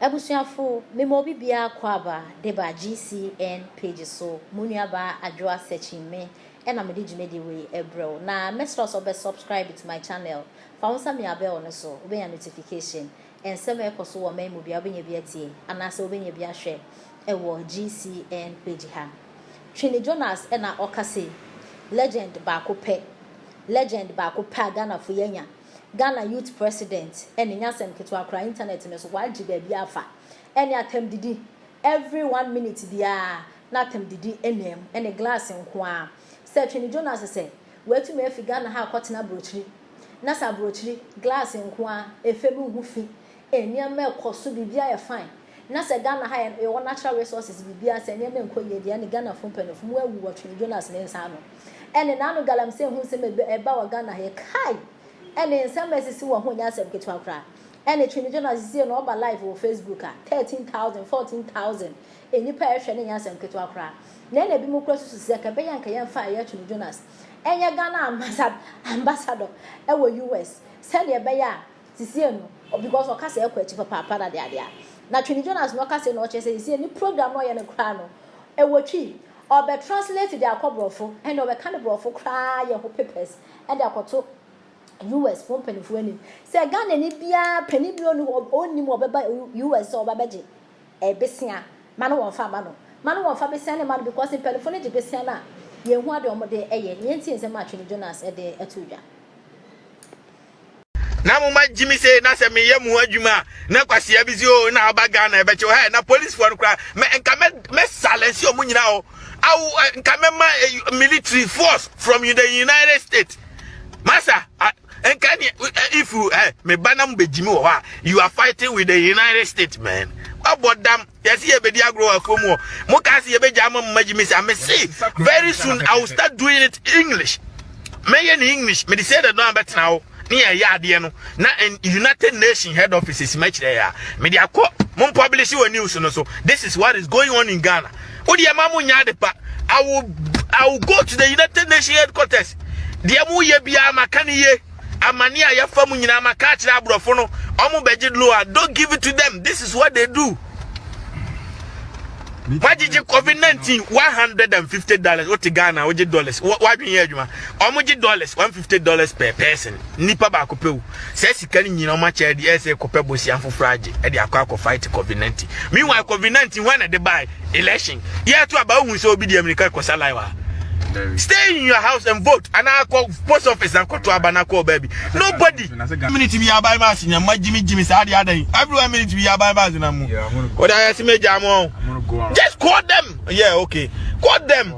Ebusuafo memo bibia kwaba deba GCN page so munuaba adwoa searching me ena me digimedi we ebro na mesro so be subscribe to my channel fa wonsa me abel no so obenya notification ensem ekoso wo memo bia obenya bia tie anase obenya bia hwe ewo GCN page ha Twini Jonas ena okase legend ba ko pe Ghana fo yanya Ghana Youth President eni nyasem keto akra internet ne so waji ba bia afa eni atem didi every 1 minute bia na atem didi enem eni glass nko a se Twini Jonas se wetu me fi Ghana ha akotena brochiri na sa brochiri glass nko a efebu hufi eni am ekoso bibia ye fine na se Ghana ha e wo natural resources bibia se eni am enkoye dia ni Ghana fo mpanefo mu awu wa Twini Jonas ne nsa no eni nanu galamse hu se me eba wa Ghana he kai eni nsem esisi wo ho nya asem ketu akra eni Twini Jonas sie no oba live on Facebook a 13,000 14,000 eni pa ehwe ne nya asem ketu akra na na bi mu kro susu se ka be yanka ye fa ya Twini Jonas enye Ghana ambassador e wo US se ne be ya sisie no because o kasa ekwa chi papa na de na Twini Jonas no kasa no che se sie ni program no ye ne kra no e wo twi or be translate the akobrofo and or be kind of brofo cry your papers and the akoto US phone penny for any say Ghana ni bia penny bi oni mo beba US or babaje e besia mano won fa mano won fa besia ne man because in penny phone je besia na ye hu ade omode eye ye nti nsem a Twini Jonas e de etudwa na mo ma Jimmy say na se me ye mu adwuma na kwase abisi o na aba Ghana e be che he na police for no kra me silence o mu nyina o military force from the United States. Master, if you me banam bejimi wo ha, you are fighting with the United States, man. About them, yes, ye be dia grow akomo. Mo ka se ye be jama majimi say, me see very soon I will start doing it English. Me in English, me say that no better now. Near ya no na United Nations head office is much there. Me dia ko mon publish your news no so. This is what is going on in Ghana. I will go to the United Nations headquarters. Dia mu ye bia makani ye amani ya famu nyina maka kira abrofo no omo beji loa. Don't give it to them. This is what they do. Majiji COVID-19 $150 what Ghana oje dollars what bin here adwuma omo ji dollars $150 per person nipa ba ko pewu se sika ni nyina ma cha de ese ko pebo si afofraje e de akwa fight COVID-19 meanwhile COVID-19 when they buy election here to about hu so obi de America ko salaiwa stay in your house and vote and I call post office and go to Abanako baby nobody minute be buy mass in Jimmy say dey every minute be buy mass na mu what I see me jam on just call them yeah okay call them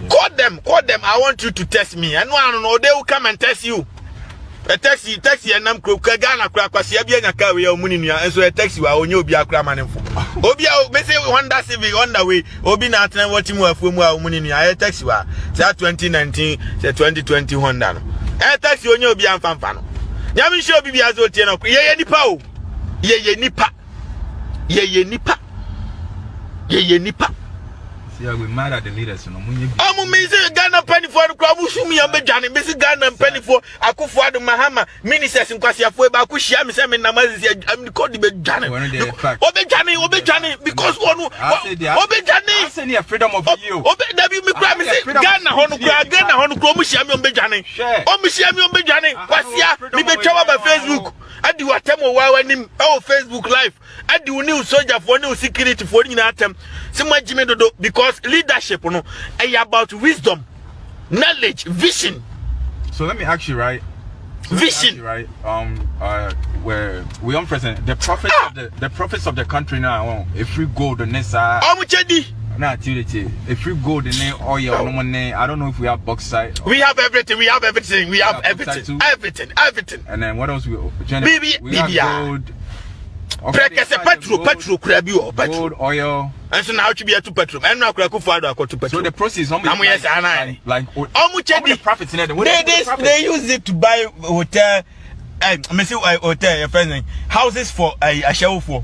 call them I want you to test me and no they will come and test you a taxi and nam kro Ghana kra kwase bia nya ka we omuni nua enso a taxi wa onye obi akra manefo obi a me say Honda Civic on the way obi na atena wati mu afumu a omuni nua a taxi wa say 2019 say 2020 Honda no a taxi onye obi amfamfa no nyame hye obi bia zo tie no ye nipa o ye nipa yeah, we mad at the leaders, you know. I'm amazing Ghana penny for the crowd. Shumi and Bejani, Mrs. Ghana penny for Akufuado Mahama, ministers in Kwasia Fueba, Kushia, Miss Emin Namaz, I'm called the Bejani. Obejani, because one Obejani, send you freedom of you. Ghana Honomushami on Bejani. Oh, Mishami on Bejani, Kwasia, Libechawa by Facebook. I do a temo while him oh Facebook live. I do new soldier for new security for in atem. Some Jimmy Dodo because leadership no about wisdom, knowledge, vision. So let me ask you right. Vision. Right. Where we on present the prophets the prophets of the country now. If we go the next if we go the name oil no money, I don't know if we have bauxite. We have everything. We have everything. Everything. And then what else we have gold. Petrol gold, oil. And so now it should be a 2 petrol. And now I could find out to petrol. So the process like the profits they use it to buy hotel hotel your friend houses for a show for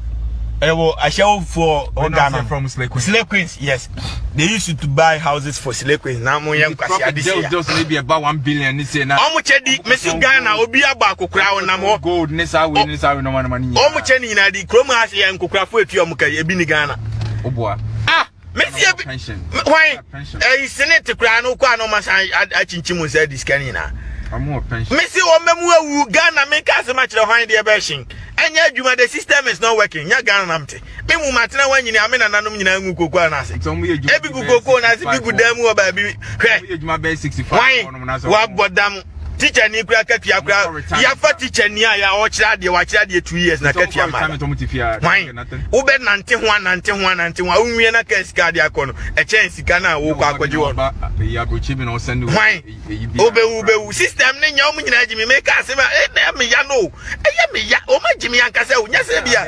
I shall for Ghana from Slay Queens. Slay Queens, yes. They used to buy houses for Slay Queens. Now mo yam kwasi this year. Just maybe about 1 billion this year now. Omo chedi Messi Ghana obi aba kokura wona mo gold nisa we no money. Omo cheni na di krom ase ya nkokura fo etu omo kai ebi ni Ghana. Oboa. Messi ebi. Why? Senate kura no kwa no masan achinchimu say this kanina. I'm pension. Messi o memu awu Ghana make as much the hwan dey beshin. Enya adwuma the system is not working. Nya Ghana namte. Me mu matena wanyini amena nanom nyina ngu kokwa na ase. Ebi gugoko na ase bi gudamu o ba bi. Hwe. Adwuma be 65 wa bodam. Teacher ni kura katua kura. Ya fa teacher ni ya o kira de wa kira de 2 years na katua ma. Wo be nante ho unwie na ka sika de akono. E chen sika na wo kwa akwaje wo. Ya go chibi no send Ube system ni nya omu nyina jimi make asema na me ya no. Eye me ya o ma jimi ankasa o nya se bia.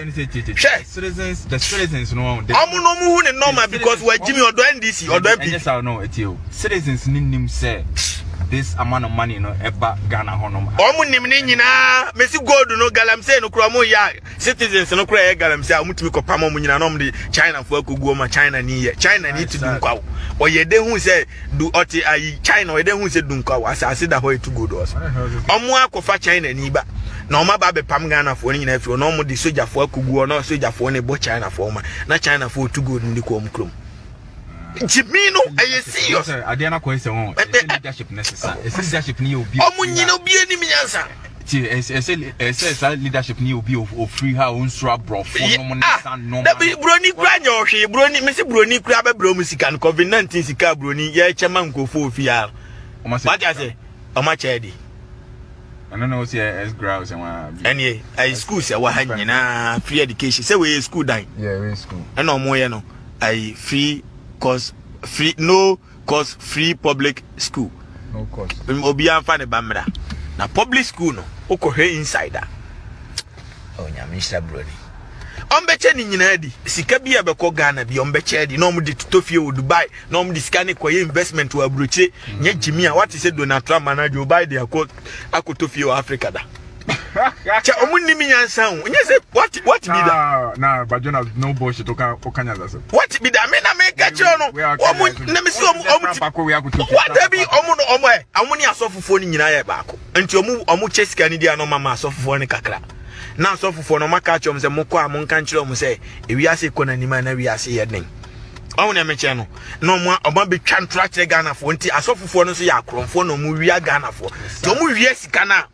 The citizens no. Omu no mu hu ne normal because we jimi odo NDC odo MP. Yes I know etio. Citizens nim say this amount of money no eba Ghana honom. Omu nim ni nyina mesi gold no galamsey no kro mo ya citizens no kro ya galamsey amutimi kopam omu nyina no mde China fo akogu ma China ni ye. China ni to do nkwa. Oyede hu say do oti ayi China oyede hu say do nkwa asase da ho etu gold os. Omu akofa China ni ba. Na oma ba be pam Ghana fo ni nyina fi no mo de soja fo akogu no soja fo ne bo China fo ma. Na China fo tu gold ndi ko omkrom. Jimino aye serious. Adena ko ese won. Leadership necessary. Ese leadership ni obi. Omu nyina obi ani minyansa. Ti ese leadership ni obi of free ha unsura bro for no mo na no. Da broni kura nya ohwe broni me se broni kura be bro mu sika no COVID-19 sika broni ye chema nkofo ofia. What I say? Oma chedi. I know see as grouse and one. Any I school say wa ha nyina free education. Say we school dan. Yeah, we school. And no mo ye no. I free cost free no cost free public school. No cost. Obi anfa ne bamra. Na public school no okohwe insider. Oh nyamishra broni. Ombeche ni nyina di. Sika bia be ko Ghana bi ombeche di. No mu di tutofie wo Dubai. No mu di sika ne koye investment wo abroche. Nya jimi a what is say Donald Trump manager Dubai de akotofie wo Africa da. Cha omunni mi nyansa hu. Nya say what be that? Nah, but you know no bullshit okanya that. What be that? Me na me ka che no. Omu na me see omu what da bi omu no omu e. Omu ni asofofo ni nyina ye baako. Enti omu che sika ni dia no mama asofofo ni kakra. Na asofofo no maka chom se mokọ a monka nkyere omu se ewiase kona nima na wiase ye den. Omu na me che no. No mu oba be twa ntrache Ghana fo nti asofofo no so ya akromfo no mu wia Ghana fo. Ti omu wie sika na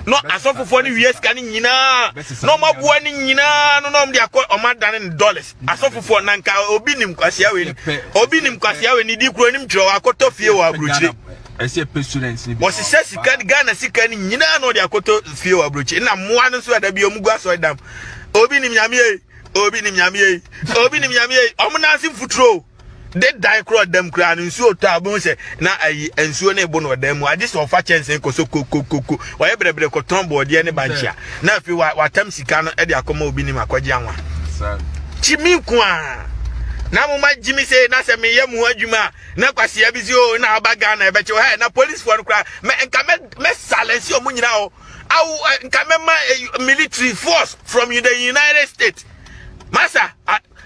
no asofofo ni wie sika ni nyina no mabuo ni nyina no de akọ omadane dollars asofofo na nka obi nim kwasea we ni di kuro nim twere akoto fie wa abrochire ese pe students ni bo se sika Ghana sika ni nyina no de akoto fie wa abrochire na moa no so da bi omugu aso dam obi nim nyame omunasi futuro de die cross dem kra no nsuo to abon se na ayi nsuo na ebo no dem mu ade so fa chense ko so kokokoko wa yebrebre ko tombo de ne banchia na afi wa tam sika no e de akoma obi ni makwaje anwa chimi ku a na mo ma jimi se na se me yemu adwuma na kwase abisi o na abaga na ebe che he na police for no kra me nka me silence o munyina o awu nka me ma military force from the United States massa.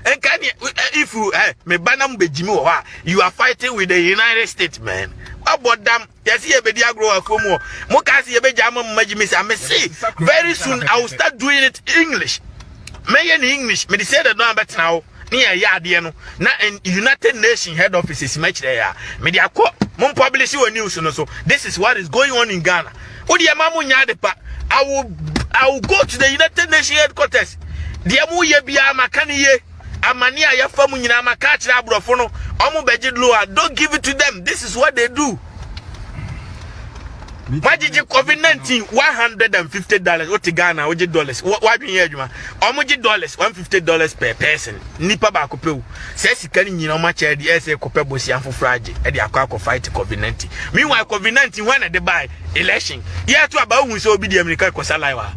And can you, if you me banam bejimi wo ha, you are fighting with the United States, man. About them, yes, ye be dia grow akomo. Mo ka se ye be jama majimi say me see. Very soon I will start doing it English. Me in English, me say that no better now. Ni ya ade no. Na United Nations head office is much there. Me dia ko mo publish your news no so. This is what is going on in Ghana. Odi ya mamu nya de pa. I will go to the United Nations headquarters. Dia mu ye bia makani ye. Amania ya famu nyina maka kira abrofo no omu beji loa. Don't give it to them. This is what they do. Majiji COVID-19 $150 oti Ghana oji dollars what bin ye adwuma omu ji dollars $150 per person nipa ba ko pew se sika ni nyina ma cha de ese ko pe bosi afofraje e de akwa fight COVID-19 meanwhile COVID-19 when they buy election yeah to about hu se obi di America ko salaiwa.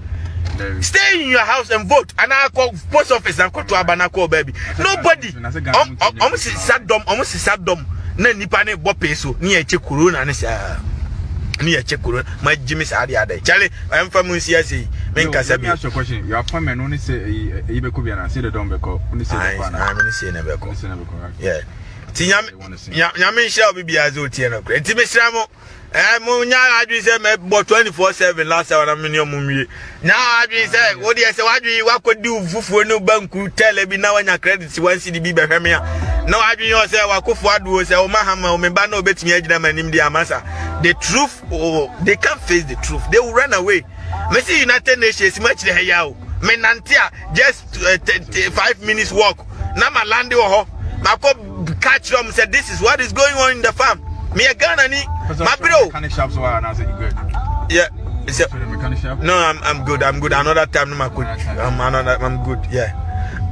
Stay in your house and vote. And I call post office and call to Abanako baby. Nobody. Almost sad dumb. Na nipa ne bo peso. Ni eche corona ne sa. me a check my Jimmy Sadia. Charlie, I am from CSE. Let me ask you a question. Your appointment only say you could be an answer the Dombeko. Only say I'm in the same. Yeah. Yamin shall be as Otiano. Timisamo. Munya, I just said, about 24/7 last hour. I'm in your mummy. Now I just said, what do you say? What could do for no bank? Tell me now when your credits 1 CDB Bahamia. No, I do not say, what could do is Omahama or Membano bet me and India Massa. The truth, they can't face the truth. They will run away. Messi United Nations, much the Hayao. Menantia, just 5 minutes walk. Nama Landi or Mako catch them said, this is what is going on in the farm. Me a Ghana ni my bro. Yeah. No, I'm good. Another time I'm good. Yeah.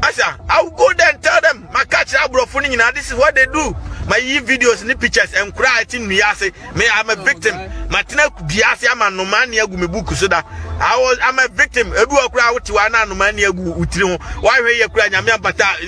Asa, I'll go there and tell them my catch up bro funny now. This is what they do. My videos and pictures and cry in me. I say, me I'm a victim. Martina Biasi am a no man here go me book so that I'm a victim. Ebu okra uti wana no man here go utri ho. Why we here cry nyame abata